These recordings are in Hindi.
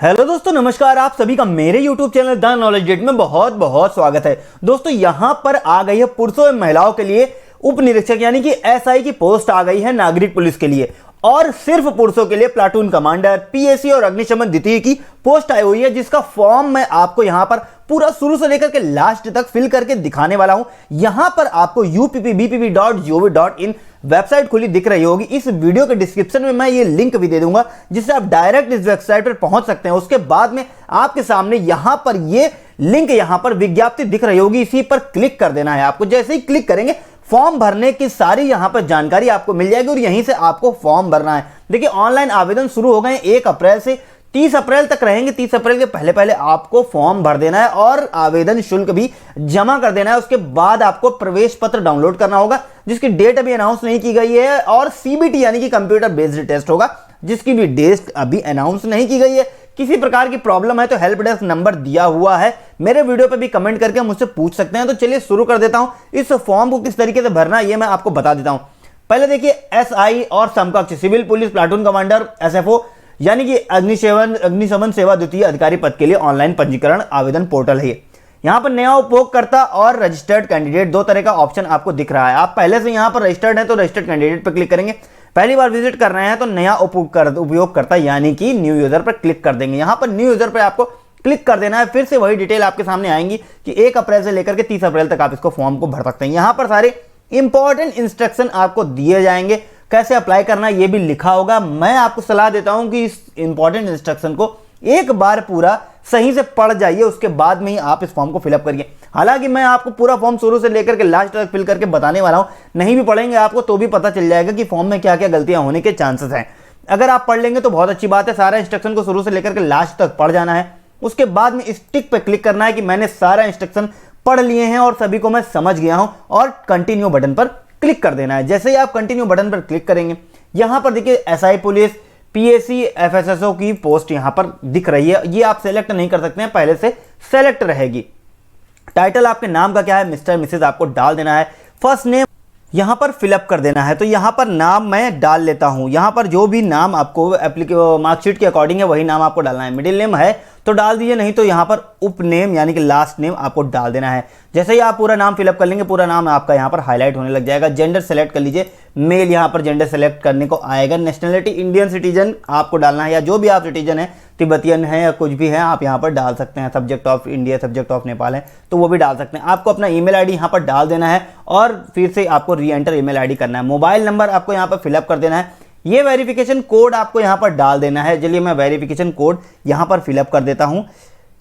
हेलो दोस्तों, नमस्कार। आप सभी का मेरे YouTube channel the knowledge gate में बहुत बहुत स्वागत है। दोस्तों, यहां पर आ गई है पुरुषों एवं महिलाओं के लिए उप निरीक्षक यानी कि एसआई की पोस्ट आ गई है नागरिक पुलिस के लिए, और सिर्फ पुरुषों के लिए प्लाटून कमांडर, पीएसी और अग्निशमन द्वितीय की पोस्ट आई हुई है, जिसका फॉर्म मैं आपको यहां पर पूरा शुरू से लेकर के लास्ट तक फिल करके दिखाने वाला हूं। यहां पर आपको uppbpp.gov.in वेबसाइट खुली दिख रही होगी। इस वीडियो के डिस्क्रिप्शन में मैं ये लिंक भी दे दूंगा, जिससे आप डायरेक्ट इस वेबसाइट पर पहुंच सकते हैं। उसके बाद में आपके सामने यहां पर ये लिंक, यहां पर विज्ञप्ति दिख रही होगी, इसी पर क्लिक कर देना है आपको। जैसे ही क्लिक करेंगे फॉर्म भरने की सारी यहां पर जानकारी आपको मिल जाएगी और यहीं से आपको फॉर्म भरना है। देखिए, ऑनलाइन आवेदन शुरू हो गए 1 अप्रैल से 30 अप्रैल तक रहेंगे। 30 अप्रैल के पहले पहले आपको फॉर्म भर देना है और आवेदन शुल्क भी जमा कर देना है। उसके बाद आपको प्रवेश पत्र डाउनलोड करना होगा, जिसकी डेट अभी अनाउंस नहीं की गई है, और सीबीटी यानी कि कंप्यूटर बेस्ड टेस्ट होगा, जिसकी भी डेट अभी अनाउंस नहीं की गई है। किसी प्रकार की प्रॉब्लम है तो हेल्प डेस्क नंबर दिया हुआ है, मेरे वीडियो पे भी कमेंट करके मुझसे पूछ सकते हैं। तो चलिए शुरू कर देता हूं। इस फॉर्म को किस तरीके से भरना है ये मैं आपको बता देता हूं। पहले देखिए, एसआई और समकक्ष civil police platoon commander SFO यानी कि अग्निशमन सेवा द्वितीय अधिकारी पद के लिए ऑनलाइन पंजीकरण आवेदन पोर्टल है। यहां पर नया उपयोगकर्ता और रजिस्टर्ड कैंडिडेट, दो तरह का ऑप्शन आपको दिख रहा है। आप पहले से यहां पर रजिस्टर्ड है तो रजिस्टर्ड कैंडिडेट पर क्लिक करेंगे। पहली बार विजिट कर रहे हैं तो नया उपयोगकर्ता यानी कि न्यू यूजर पर क्लिक कर देंगे। यहां पर न्यू यूजर पर आपको क्लिक कर देना है। फिर से वही डिटेल आपके सामने आएंगी कि 1 अप्रैल से लेकर के 30 अप्रैल तक आप इसको फॉर्म को भर सकते हैं। यहां पर सारे इंपॉर्टेंट इंस्ट्रक्शन आपको दिए जाएंगे, कैसे अप्लाई करना ये भी लिखा होगा। मैं आपको सलाह देता हूं कि इस इंपॉर्टेंट इंस्ट्रक्शन को एक बार पूरा सही से पढ़ जाइए, उसके बाद में ही आप इस फॉर्म को फिलअप करिए। हालांकि मैं आपको पूरा फॉर्म शुरू से लेकर के लास्ट तक फिल करके बताने वाला हूं, नहीं भी पढ़ेंगे आपको तो भी पता चल जाएगा कि फॉर्म में क्या क्या गलतियां होने के चांसेस हैं। अगर आप पढ़ लेंगे तो बहुत अच्छी बात है। सारा इंस्ट्रक्शन को शुरू से लेकर के लास्ट तक पढ़ जाना है। उसके बाद में इस टिक पे क्लिक करना है कि मैंने सारा इंस्ट्रक्शन पढ़ लिए हैं और सभी को मैं समझ गया हूं, और कंटिन्यू बटन पर क्लिक कर देना है। जैसे ही आप कंटिन्यू बटन पर क्लिक करेंगे, यहां पर देखिए एसआई पुलिस, पीएसी, एफएसएसओ की पोस्ट यहां पर दिख रही है। ये आप सेलेक्ट नहीं कर सकते हैं, पहले से सेलेक्ट रहेगी। टाइटल आपके नाम का क्या है, मिस्टर मिसेज आपको डाल देना है। फर्स्ट नेम यहां पर फिलअप कर देना है, तो यहां पर नाम मैं डाल लेता हूं। यहां पर जो भी नाम आपको मार्कशीट के अकॉर्डिंग है वही नाम आपको डालना है। मिडिल नेम है तो डाल दीजिए, नहीं तो यहां पर उप नेम यानी कि लास्ट नेम आपको डाल देना है। जैसे ही आप पूरा नाम फिलअप कर लेंगे, पूरा नाम आपका यहां पर हाईलाइट होने लग जाएगा। जेंडर सेलेक्ट कर लीजिए, मेल यहां पर जेंडर सेलेक्ट करने को आएगा। नेशनलिटी इंडियन सिटीजन आपको डालना है, या जो भी आप सिटीजन है, तिब्बतियन है या कुछ भी है, आप यहां पर डाल सकते हैं। Subject of India, subject of Nepal है तो वो भी डाल सकते हैं। आपको अपना ईमेल आईडी यहां पर डाल देना है और फिर से आपको री एंटर ईमेल आईडी करना है। मोबाइल नंबर आपको यहां पर फिलअप कर देना है। ये वेरिफिकेशन कोड आपको यहां पर डाल देना है। चलिए मैं वेरिफिकेशन कोड यहां पर फिलअप कर देता हूं।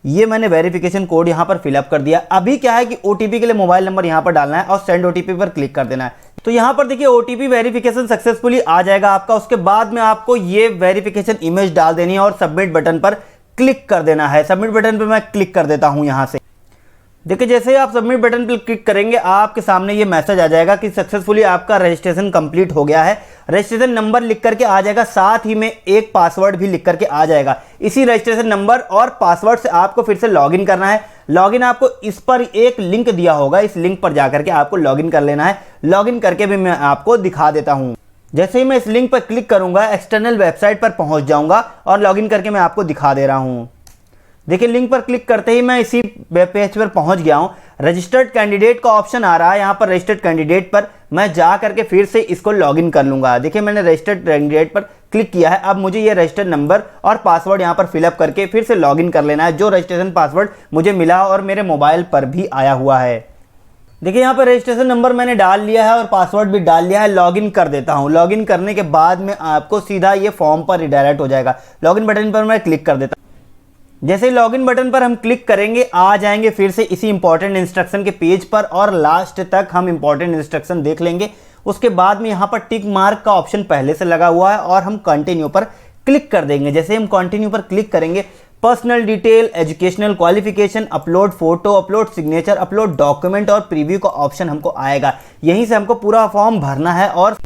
ये मैंने वेरिफिकेशन कोड यहां पर फिलअप कर दिया। अभी क्या है कि ओटीपी के लिए मोबाइल नंबर यहां पर डालना है और सेंड ओटीपी पर क्लिक कर देना है। तो यहां पर देखिए ओटीपी वेरिफिकेशन सक्सेसफुली आ जाएगा आपका। उसके बाद में आपको ये वेरिफिकेशन इमेज डाल देनी है और सबमिट बटन पर क्लिक कर देना है। सबमिट बटन पर मैं क्लिक कर देता हूं। यहां से देखिए, जैसे ही आप सबमिट बटन पर क्लिक करेंगे, आपके सामने ये मैसेज आ जाएगा कि सक्सेसफुली आपका रजिस्ट्रेशन कंप्लीट हो गया है। रजिस्ट्रेशन नंबर लिख करके आ जाएगा, साथ ही में एक पासवर्ड भी लिख करके आ जाएगा। इसी रजिस्ट्रेशन नंबर और पासवर्ड से आपको फिर से लॉगिन करना है। लॉगिन आपको इस पर एक लिंक दिया होगा, इस लिंक पर जाकर के आपको लॉगिन कर लेना है। लॉगिन करके भी मैं आपको दिखा देता हूं। जैसे ही मैं इस लिंक पर क्लिक करूंगा, एक्सटर्नल वेबसाइट पर पहुंच जाऊंगा और लॉगिन करके मैं आपको दिखा दे रहा हूं। देखिए, लिंक पर क्लिक करते ही मैं इसी वेब पेज पर पहुंच गया हूं। रजिस्टर्ड कैंडिडेट का ऑप्शन आ रहा है, यहां पर रजिस्टर्ड कैंडिडेट पर मैं जा करके फिर से इसको लॉगिन कर लूंगा। देखिए, मैंने रजिस्टर्ड कैंडिडेट पर क्लिक किया है। अब मुझे ये रजिस्टर्ड नंबर और पासवर्ड यहां पर फिलअप करके फिर से लॉगिन कर लेना है, जो रजिस्ट्रेशन पासवर्ड मुझे मिला और मेरे मोबाइल पर भी आया हुआ है। देखिए, यहाँ पर रजिस्ट्रेशन नंबर मैंने डाल लिया है और पासवर्ड भी डाल लिया है। लॉगिन कर देता हूँ। लॉगिन करने के बाद में आपको सीधा ये फॉर्म पर रिडायरेक्ट हो जाएगा। लॉगिन बटन पर मैं क्लिक कर देता हूँ। जैसे ही लॉगिन बटन पर हम क्लिक करेंगे, आ जाएंगे फिर से इसी इंपॉर्टेंट इंस्ट्रक्शन के पेज पर, और लास्ट तक हम इंपॉर्टेंट इंस्ट्रक्शन देख लेंगे। उसके बाद में यहाँ पर टिक मार्क का ऑप्शन पहले से लगा हुआ है और हम कंटिन्यू पर क्लिक कर देंगे। जैसे हम कंटिन्यू पर क्लिक करेंगे, personal detail, educational qualification, upload photo, upload signature, upload document और प्रीव्यू का ऑप्शन हमको आएगा। यहीं से हमको पूरा फॉर्म भरना है। और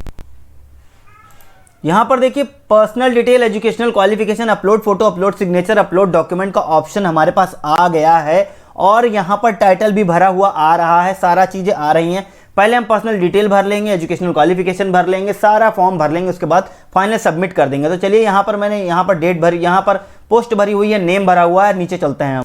यहां पर देखिए personal detail, educational qualification, upload photo, upload signature, upload document का ऑप्शन हमारे पास आ गया है। और यहां पर टाइटल भी भरा हुआ आ रहा है, सारा चीजें आ रही हैं। पहले हम पर्सनल डिटेल भर लेंगे, एजुकेशनल क्वालिफिकेशन भर लेंगे, सारा फॉर्म भर लेंगे, उसके बाद फाइनल सबमिट कर देंगे। तो चलिए यहाँ पर मैंने यहाँ पर डेट भरी, यहाँ पर पोस्ट भरी हुई है, नेम भरा हुआ है, नीचे चलते हैं।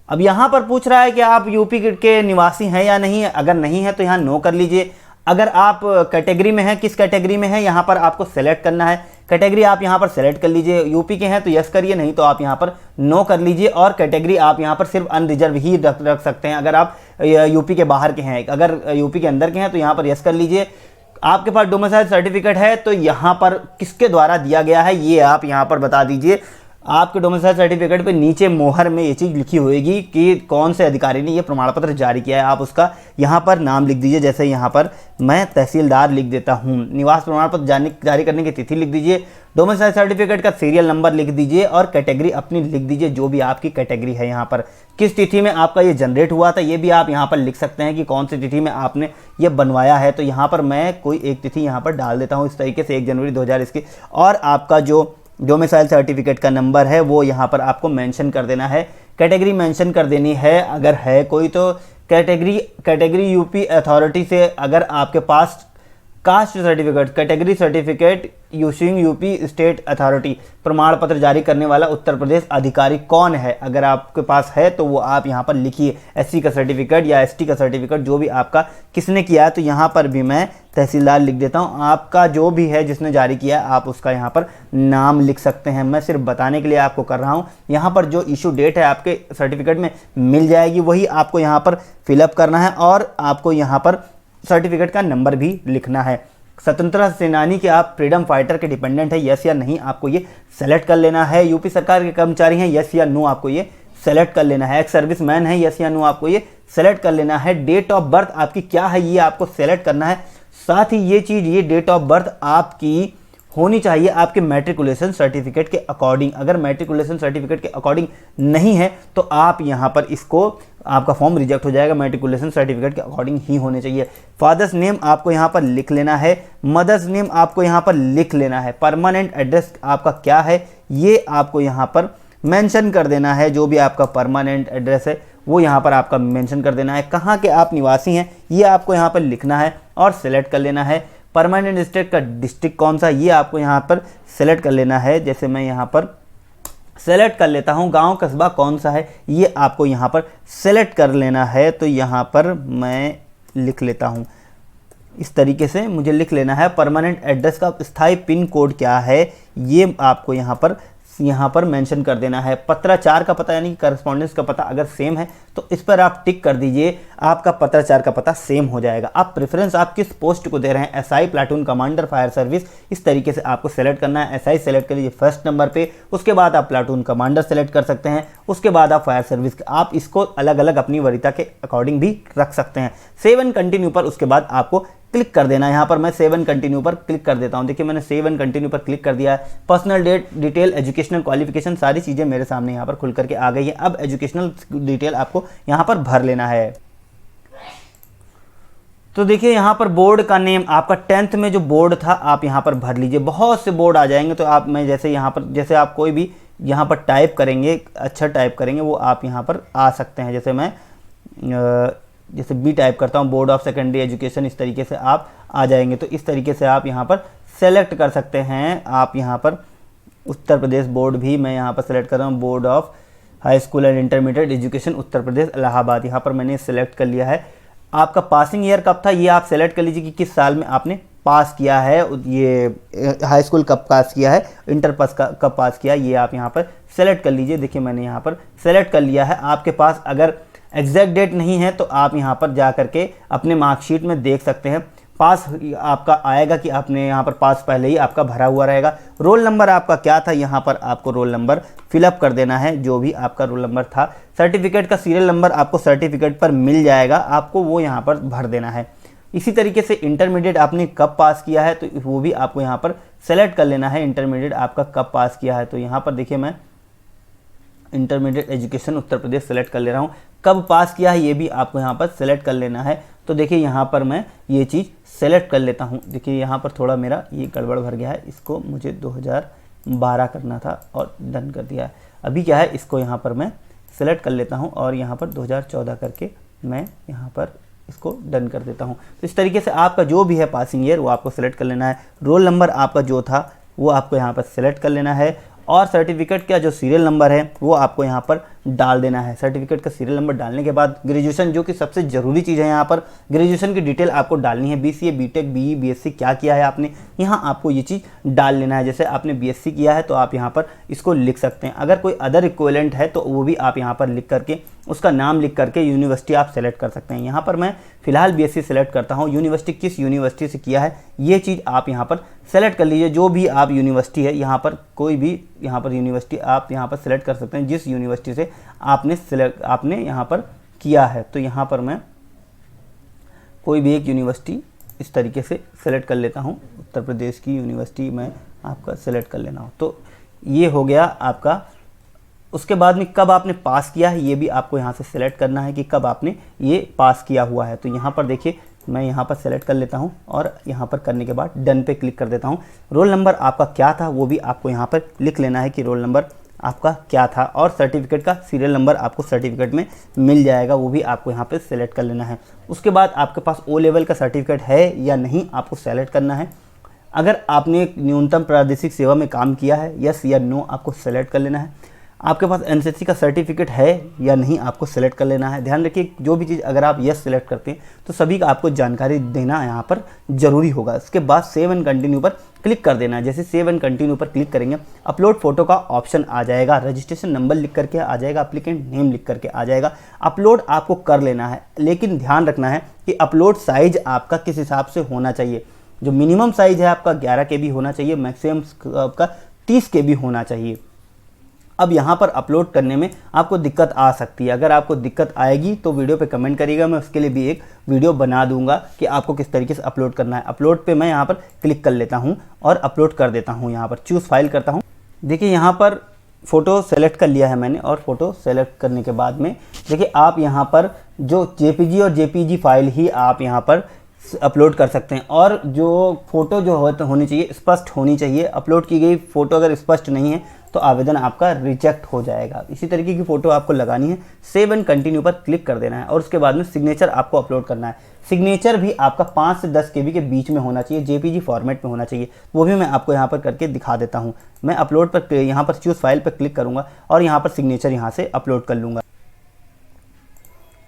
अब यहाँ पर पूछ रहा है कि आप यूपी के निवासी हैं या नहीं है। अगर नहीं है तो यहाँ नो कर लीजिए। अगर आप कैटेगरी में हैं, किस कैटेगरी में है यहाँ पर आपको सेलेक्ट करना है। कैटेगरी आप यहाँ पर सेलेक्ट कर लीजिए, यूपी के हैं तो यस करिए, नहीं तो आप यहाँ पर नो कर लीजिए। और कैटेगरी आप यहाँ पर सिर्फ अनरिजर्व ही रख सकते हैं अगर आप यूपी के बाहर के हैं। अगर यूपी के अंदर के हैं तो यहाँ पर यस कर लीजिए। आपके पास डोमिसाइल सर्टिफिकेट है तो यहाँ पर किसके द्वारा दिया गया है ये आप यहाँ पर बता दीजिए। आपके डोमिसाइल सर्टिफिकेट पे नीचे मोहर में ये चीज़ लिखी होगी कि कौन से अधिकारी ने ये प्रमाण पत्र जारी किया है। आप उसका यहाँ पर नाम लिख दीजिए, जैसे यहाँ पर मैं तहसीलदार लिख देता हूँ। निवास प्रमाण पत्र जारी करने की तिथि लिख दीजिए। डोमिसाइल सर्टिफिकेट का सीरियल नंबर लिख दीजिए और कैटेगरी अपनी लिख दीजिए, जो भी आपकी कैटेगरी है। यहाँ पर किस तिथि में आपका ये जनरेट हुआ था ये भी आप यहाँ पर लिख सकते हैं कि कौन सी तिथि में आपने ये बनवाया है। तो यहाँ पर मैं कोई एक तिथि यहाँ पर डाल देता हूँ इस तरीके से, 1 जनवरी 2021। और आपका जो डोमिसाइल सर्टिफिकेट का नंबर है वो यहाँ पर आपको मेंशन कर देना है। कैटेगरी मेंशन कर देनी है अगर है कोई तो। कैटेगरी यूपी अथॉरिटी से अगर आपके पास caste certificate, category certificate using UP state authority, प्रमाण पत्र जारी करने वाला उत्तर प्रदेश अधिकारी कौन है, अगर आपके पास है तो वो आप यहाँ पर लिखिए। एससी का सर्टिफिकेट या एसटी का सर्टिफिकेट जो भी आपका किसने किया है, तो यहाँ पर भी मैं तहसीलदार लिख देता हूँ। आपका जो भी है जिसने जारी किया है आप उसका यहाँ पर नाम लिख सकते हैं। मैं सिर्फ बताने के लिए आपको कर रहा हूँ। यहाँ पर जो इशू डेट है आपके सर्टिफिकेट में मिल जाएगी, वही आपको यहाँ पर फिलअप करना है और आपको यहाँ पर सर्टिफिकेट का नंबर भी लिखना है। स्वतंत्रता सेनानी के आप फ्रीडम फाइटर के डिपेंडेंट है, यस या नहीं आपको ये सेलेक्ट कर लेना है। यूपी सरकार के कर्मचारी हैं, यस या नो आपको ये सेलेक्ट कर लेना है। एक्स सर्विस मैन है, यस या नो आपको ये सेलेक्ट कर लेना है। डेट ऑफ बर्थ आपकी क्या है ये आपको सेलेक्ट करना है। साथ ही ये चीज़, ये डेट ऑफ बर्थ आपकी होनी चाहिए आपके मैट्रिकुलेशन सर्टिफिकेट के अकॉर्डिंग। अगर मैट्रिकुलेशन सर्टिफिकेट के अकॉर्डिंग नहीं है तो आप यहाँ पर इसको, आपका फॉर्म रिजेक्ट हो जाएगा। मैट्रिकुलेशन सर्टिफिकेट के अकॉर्डिंग ही होने चाहिए। फादर्स नेम आपको यहाँ पर लिख लेना है। मदर्स नेम आपको यहाँ पर लिख लेना है। परमानेंट एड्रेस आपका क्या है ये आपको यहाँ पर मेंशन कर देना है। जो भी आपका परमानेंट एड्रेस है वो यहाँ पर आपका मेंशन कर देना है। कहाँ के आप निवासी हैं ये आपको यहाँ पर लिखना है और सेलेक्ट कर लेना है। परमानेंट स्टेट का डिस्ट्रिक्ट कौन सा ये आपको यहाँ पर सेलेक्ट कर लेना है। जैसे मैं यहाँ पर सेलेक्ट कर लेता हूँ। गांव कस्बा कौन सा है ये आपको यहाँ पर सेलेक्ट कर लेना है। तो यहाँ पर मैं लिख लेता हूँ, इस तरीके से मुझे लिख लेना है। परमानेंट एड्रेस का स्थायी पिन कोड क्या है ये आपको यहाँ पर मेंशन कर देना है। पत्राचार का पता यानी कि करस्पॉन्डेंस का पता अगर सेम है तो इस पर आप टिक कर दीजिए, आपका पत्राचार का पता सेम हो जाएगा। आप प्रेफरेंस आप किस पोस्ट को दे रहे हैं, SI, platoon commander, fire service, इस तरीके से आपको सेलेक्ट करना है। एसआई सेलेक्ट कर लीजिए फर्स्ट नंबर पे, उसके बाद आप प्लाटून कमांडर सेलेक्ट कर सकते हैं, उसके बाद आप फायर सर्विस। आप इसको अलग अलग अपनी वरीयता के अकॉर्डिंग भी रख सकते हैं। सेव एंड कंटिन्यू पर उसके बाद आपको क्लिक कर देना है। यहाँ पर मैं सेव एंड कंटिन्यू पर क्लिक कर देता हूँ। देखिए मैंने सेव एंड कंटिन्यू पर क्लिक कर दिया है। पर्सनल डिटेल, एजुकेशनल क्वालिफिकेशन, सारी चीज़ें मेरे सामने यहाँ पर खुल करके आ गई है। अब एजुकेशनल डिटेल आपको यहाँ पर भर लेना है। तो देखिए यहाँ पर बोर्ड का नेम आपका 10th में जो बोर्ड था आप यहाँ पर भर लीजिए। बहुत से बोर्ड आ जाएंगे तो आप, मैं जैसे यहाँ पर, जैसे आप कोई भी यहाँ पर टाइप करेंगे, अच्छा टाइप करेंगे, वो आप यहाँ पर आ सकते हैं। जैसे मैं जैसे बी टाइप करता हूँ, बोर्ड ऑफ सेकेंडरी एजुकेशन, इस तरीके से आप आ जाएंगे। तो इस तरीके से आप यहाँ पर सेलेक्ट कर सकते हैं। आप यहाँ पर उत्तर प्रदेश बोर्ड भी मैं यहाँ पर सेलेक्ट कर रहा हूँ, board of high school and intermediate education Uttar Pradesh Allahabad, यहाँ पर मैंने सेलेक्ट कर लिया है। आपका पासिंग ईयर कब था ये आप सेलेक्ट कर लीजिए कि किस साल में आपने पास किया है, ये हाई स्कूल कब पास किया है, इंटर पास कब पास किया, ये आप यहाँ पर सेलेक्ट कर लीजिए। देखिए मैंने यहाँ पर सेलेक्ट कर लिया है। आपके पास अगर एग्जैक्ट डेट नहीं है तो आप यहाँ पर जा करके अपने मार्कशीट में देख सकते हैं। पास आपका आएगा कि आपने यहाँ पर पास पहले ही आपका भरा हुआ रहेगा। रोल नंबर आपका क्या था, यहाँ पर आपको रोल नंबर फिलअप कर देना है, जो भी आपका रोल नंबर था। सर्टिफिकेट का सीरियल नंबर आपको सर्टिफिकेट पर मिल जाएगा, आपको वो यहाँ पर भर देना है। इसी तरीके से इंटरमीडिएट आपने कब पास किया है तो वो भी आपको यहाँ पर सेलेक्ट कर लेना है। इंटरमीडिएट आपका कब पास किया है, तो यहाँ पर देखिए मैं इंटरमीडिएट एजुकेशन उत्तर प्रदेश सेलेक्ट कर ले रहा हूँ। कब पास किया है ये भी आपको यहाँ पर सेलेक्ट कर लेना है। तो देखिए यहाँ पर मैं ये चीज़ सेलेक्ट कर लेता हूँ। देखिए यहाँ पर थोड़ा मेरा ये गड़बड़ भर गया है, इसको मुझे 2012 करना था और डन कर दिया है। अभी क्या है, इसको यहाँ पर मैं सेलेक्ट कर लेता हूँ और यहाँ पर 2014 करके मैं यहाँ पर इसको डन कर देता हूँ। तो इस तरीके से आपका जो भी है पासिंग ईयर वो आपको सेलेक्ट कर लेना है, रोल नंबर आपका जो था वो आपको यहाँ पर सेलेक्ट कर लेना है, और सर्टिफिकेट का जो सीरियल नंबर है वो आपको यहाँ पर डाल देना है। सर्टिफिकेट का सीरियल नंबर डालने के बाद ग्रेजुएशन, जो कि सबसे ज़रूरी चीज़ है, यहाँ पर ग्रेजुएशन की डिटेल आपको डालनी है। बीसीए, बीटेक, बीई, बीएससी क्या किया है आपने, यहाँ आपको ये चीज़ डाल लेना है। जैसे आपने बीएससी किया है तो आप यहाँ पर इसको लिख सकते हैं। अगर कोई अदर इक्विवेलेंट है तो वो भी आप यहाँ पर लिख करके, उसका नाम लिख करके यूनिवर्सिटी आप सेलेक्ट कर सकते हैं। यहाँ पर मैं फिलहाल बीएससी सेलेक्ट करता हूँ। यूनिवर्सिटी किस यूनिवर्सिटी से किया है ये चीज़ आप यहाँ पर सेलेक्ट कर लीजिए। जो भी आप यूनिवर्सिटी है, यहाँ पर कोई भी यहाँ पर यूनिवर्सिटी आप यहाँ पर सेलेक्ट कर सकते हैं, जिस यूनिवर्सिटी से आपने यहाँ पर किया है। तो यहाँ पर मैं कोई भी एक यूनिवर्सिटी इस तरीके से सेलेक्ट कर लेता हूँ। उत्तर प्रदेश की यूनिवर्सिटी मैं आपका सेलेक्ट कर लेना हो। तो ये हो गया आपका। उसके बाद में कब आपने पास किया है ये भी आपको यहाँ से सेलेक्ट करना है कि कब आपने ये पास किया हुआ है। तो यहाँ पर देखिए मैं यहाँ पर सेलेक्ट कर लेता हूँ और यहाँ पर करने के बाद डन पे क्लिक कर देता हूँ। रोल नंबर आपका क्या था वो भी आपको यहाँ पर लिख लेना है कि रोल नंबर आपका क्या था, और सर्टिफिकेट का सीरियल नंबर आपको सर्टिफिकेट में मिल जाएगा, वो भी आपको यहाँ पे सेलेक्ट कर लेना है। उसके बाद आपके पास ओ लेवल का सर्टिफिकेट है या नहीं आपको सेलेक्ट करना है। अगर आपने न्यूनतम प्रादेशिक सेवा में काम किया है, यस या नो आपको सेलेक्ट कर लेना है। आपके पास एनसीसी का सर्टिफिकेट है या नहीं आपको सेलेक्ट कर लेना है। ध्यान रखिए जो भी चीज़ अगर आप यस सेलेक्ट करते हैं तो सभी का आपको जानकारी देना यहाँ पर ज़रूरी होगा। उसके बाद सेव एंड कंटिन्यू पर क्लिक कर देना है। जैसे सेव एंड कंटिन्यू पर क्लिक करेंगे अपलोड फोटो का ऑप्शन आ जाएगा, रजिस्ट्रेशन नंबर लिख करके आ जाएगा, एप्लीकेंट नेम लिख करके आ जाएगा। अपलोड आपको कर लेना है, लेकिन ध्यान रखना है कि अपलोड साइज आपका किस हिसाब से होना चाहिए। जो मिनिमम साइज है आपका 11 KB होना चाहिए, मैक्सिमम आपका 30 KB होना चाहिए। अब यहाँ पर अपलोड करने में आपको दिक्कत आ सकती है। अगर आपको दिक्कत आएगी तो वीडियो पे कमेंट करिएगा, मैं उसके लिए भी एक वीडियो बना दूंगा कि आपको किस तरीके से अपलोड करना है। अपलोड पे मैं यहाँ पर क्लिक कर लेता हूँ और अपलोड कर देता हूँ। यहाँ पर चूज़ फाइल करता हूँ। देखिए यहाँ पर फ़ोटो सेलेक्ट कर लिया है मैंने, और फोटो सेलेक्ट करने के बाद में देखिए आप यहाँ पर जो JPG और JPG फाइल ही आप यहाँ पर अपलोड कर सकते हैं, और जो फ़ोटो जो होनी चाहिए स्पष्ट होनी चाहिए। अपलोड की गई फ़ोटो अगर स्पष्ट नहीं है तो आवेदन आपका रिजेक्ट हो जाएगा। इसी तरीके की फ़ोटो आपको लगानी है। सेव एंड कंटिन्यू पर क्लिक कर देना है, और उसके बाद में सिग्नेचर आपको अपलोड करना है। सिग्नेचर भी आपका 5 से 10 KB के बीच में होना चाहिए, JPG फॉर्मेट में होना चाहिए। वो भी मैं आपको यहाँ पर करके दिखा देता हूँ। मैं अपलोड पर यहाँ पर चूज़ फाइल पर क्लिक करूँगा और यहाँ पर सिग्नेचर यहाँ से अपलोड कर लूँगा।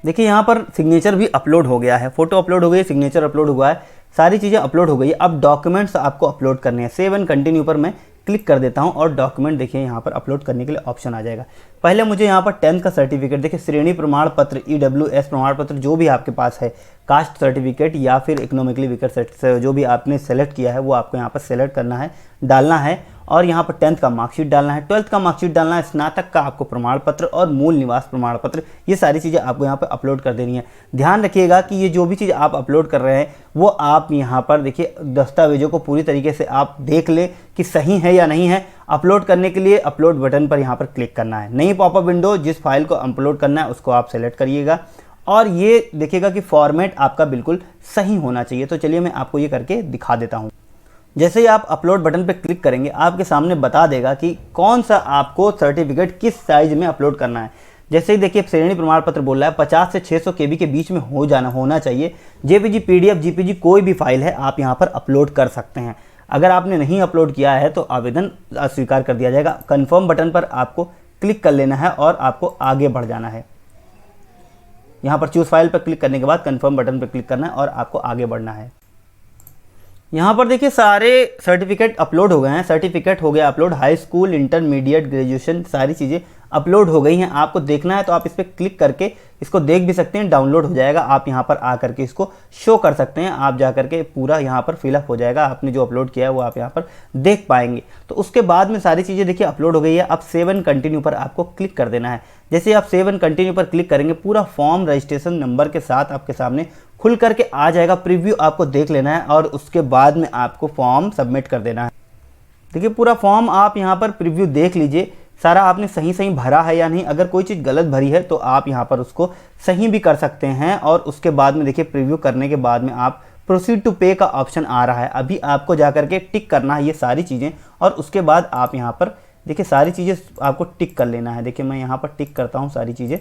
देखिए यहाँ पर सिग्नेचर भी अपलोड हो गया है, फोटो अपलोड हो गई, सिग्नेचर अपलोड हुआ है, सारी चीज़ें अपलोड हो गई है। अब डॉक्यूमेंट्स आपको अपलोड करने हैं। सेव एंड कंटिन्यू पर मैं क्लिक कर देता हूं और डॉक्यूमेंट देखिए यहाँ पर अपलोड करने के लिए ऑप्शन आ जाएगा। पहले मुझे यहाँ पर 10th का सर्टिफिकेट, देखिए श्रेणी प्रमाण पत्र, EWS प्रमाण पत्र जो भी आपके पास है, कास्ट सर्टिफिकेट या फिर इकोनॉमिकली वीकर सर्टिफिकेट जो भी आपने सेलेक्ट किया है वो आपको यहाँ पर सेलेक्ट करना है, डालना है। और यहाँ पर 10th का मार्कशीट डालना है, 12th का मार्कशीट डालना है, स्नातक का आपको प्रमाण पत्र और मूल निवास प्रमाण पत्र, ये सारी चीज़ें आपको यहाँ पर अपलोड कर देनी है। ध्यान रखिएगा कि ये जो भी चीज़ आप अपलोड कर रहे हैं वो आप यहाँ पर देखिए दस्तावेजों को पूरी तरीके से आप देख लें कि सही है या नहीं है। अपलोड करने के लिए अपलोड बटन पर यहाँ पर क्लिक करना है। नई पॉपअप विंडो, जिस फाइल को अपलोड करना है उसको आप सेलेक्ट करिएगा, और ये देखिएगा कि फॉर्मेट आपका बिल्कुल सही होना चाहिए। तो चलिए मैं आपको ये करके दिखा देता हूँ। जैसे ही आप अपलोड बटन पर क्लिक करेंगे आपके सामने बता देगा कि कौन सा आपको सर्टिफिकेट किस साइज में अपलोड करना है। जैसे ही देखिए श्रेणी प्रमाण पत्र बोल रहा है 50 से 600 KB के बीच में होना चाहिए। JPG, PDF, GPG कोई भी फाइल है आप यहाँ पर अपलोड कर सकते हैं। अगर आपने नहीं अपलोड किया है तो आवेदन अस्वीकार कर दिया जाएगा। कन्फर्म बटन पर आपको क्लिक कर लेना है और आपको आगे बढ़ जाना है। यहाँ पर चूज़ फाइल पर क्लिक करने के बाद कन्फर्म बटन पर क्लिक करना है और आपको आगे बढ़ना है। यहाँ पर देखिए सारे सर्टिफिकेट अपलोड हो गए हैं। सर्टिफिकेट हो गया upload, high school, intermediate, graduation, सारी चीज़ें अपलोड हो गई हैं। आपको देखना है तो आप इस पर क्लिक करके इसको देख भी सकते हैं, डाउनलोड हो जाएगा। आप यहाँ पर आ करके इसको शो कर सकते हैं, आप जा करके पूरा यहाँ पर फिलअप हो जाएगा। आपने जो अपलोड किया है वो आप यहाँ पर देख पाएंगे। तो उसके बाद में सारी चीज़ें देखिए अपलोड हो गई है। अब सेव एंड कंटिन्यू पर आपको क्लिक कर देना है। जैसे आप सेव एंड कंटिन्यू पर क्लिक करेंगे पूरा फॉर्म रजिस्ट्रेशन नंबर के साथ आपके सामने खुल करके आ जाएगा। प्रीव्यू आपको देख लेना है और उसके बाद में आपको फॉर्म सबमिट कर देना है। देखिए पूरा फॉर्म आप यहाँ पर प्रीव्यू देख लीजिए, सारा आपने सही भरा है या नहीं। अगर कोई चीज़ गलत भरी है तो आप यहाँ पर उसको सही भी कर सकते हैं। और उसके बाद में देखिए प्रीव्यू करने के बाद में आप प्रोसीड टू पे का ऑप्शन आ रहा है। अभी आपको जा करके टिक करना है ये सारी चीज़ें, और उसके बाद आप यहाँ पर देखिए सारी चीज़ें आपको टिक कर लेना है। देखिए मैं यहाँ पर टिक करता हूँ सारी चीज़ें,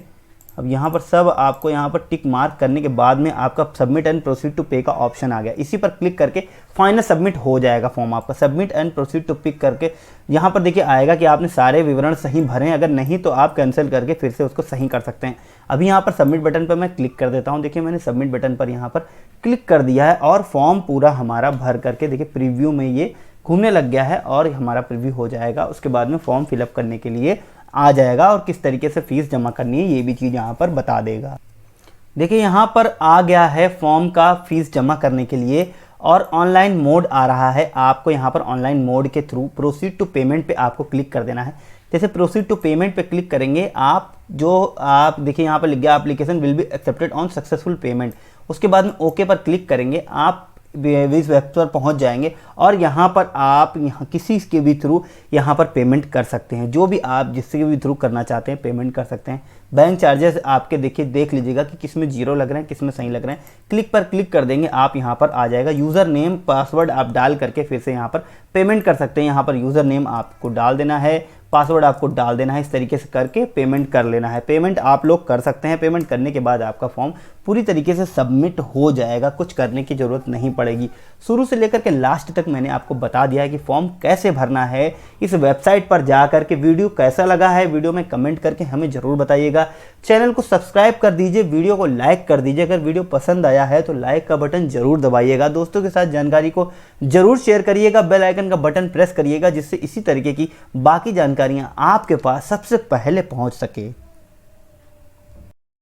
अब यहाँ पर सब आपको यहाँ पर टिक मार्क करने के बाद में आपका सबमिट एंड प्रोसीड टू पे का ऑप्शन आ गया। इसी पर क्लिक करके फाइनल सबमिट हो जाएगा फॉर्म आपका। Submit and proceed to pick करके यहाँ पर देखिए आएगा कि आपने सारे विवरण सही भरे हैं, अगर नहीं तो आप कैंसिल करके फिर से उसको सही कर सकते हैं। अभी यहाँ पर सबमिट बटन पर मैं क्लिक कर देता हूँ। देखिए मैंने सबमिट बटन पर यहाँ पर क्लिक कर दिया है और फॉर्म पूरा हमारा भर करके देखिए प्रीव्यू में ये घूमने लग गया है और हमारा प्रीव्यू हो जाएगा। उसके बाद में फॉर्म फिलअप करने के लिए आ जाएगा और किस तरीके से फीस जमा करनी है ये भी चीज़ यहाँ पर बता देगा। देखिए यहाँ पर आ गया है फॉर्म का फीस जमा करने के लिए और ऑनलाइन मोड आ रहा है। आपको यहाँ पर ऑनलाइन मोड के थ्रू प्रोसीड टू पेमेंट पे आपको क्लिक कर देना है। जैसे प्रोसीड टू पेमेंट पे क्लिक करेंगे आप देखिए यहाँ पर लिख गया application will be accepted on successful payment. उसके बाद में ओके पर क्लिक करेंगे, आप इस वेब पर पहुंच जाएंगे और यहाँ पर आप किसी के भी थ्रू यहाँ पर पेमेंट कर सकते हैं। जो भी आप जिसके भी थ्रू करना चाहते हैं पेमेंट कर सकते हैं। बैंक चार्जेस आपके देखिए देख लीजिएगा कि किस में जीरो लग रहे हैं किस में सही लग रहे हैं। क्लिक पर क्लिक कर देंगे आप यहाँ पर आ जाएगा। यूज़र नेम पासवर्ड आप डाल करके फिर से यहाँ पर पेमेंट कर सकते हैं। यहाँ पर यूज़र नेम आपको डाल देना है, पासवर्ड आपको डाल देना है, इस तरीके से करके पेमेंट कर लेना है। पेमेंट आप लोग कर सकते हैं। पेमेंट करने के बाद आपका फॉर्म पूरी तरीके से सबमिट हो जाएगा, कुछ करने की ज़रूरत नहीं पड़ेगी। शुरू से लेकर के लास्ट तक मैंने आपको बता दिया है कि फॉर्म कैसे भरना है। इस वेबसाइट पर जा करके वीडियो कैसा लगा है वीडियो में कमेंट करके हमें ज़रूर बताइएगा। चैनल को सब्सक्राइब कर दीजिए, वीडियो को लाइक कर दीजिए। अगर वीडियो पसंद आया है तो लाइक का बटन ज़रूर दबाइएगा। दोस्तों के साथ जानकारी को ज़रूर शेयर करिएगा। बेल आइकन का बटन प्रेस करिएगा जिससे इसी तरीके की बाकी जानकारियाँ आपके पास सबसे पहले पहुँच सके।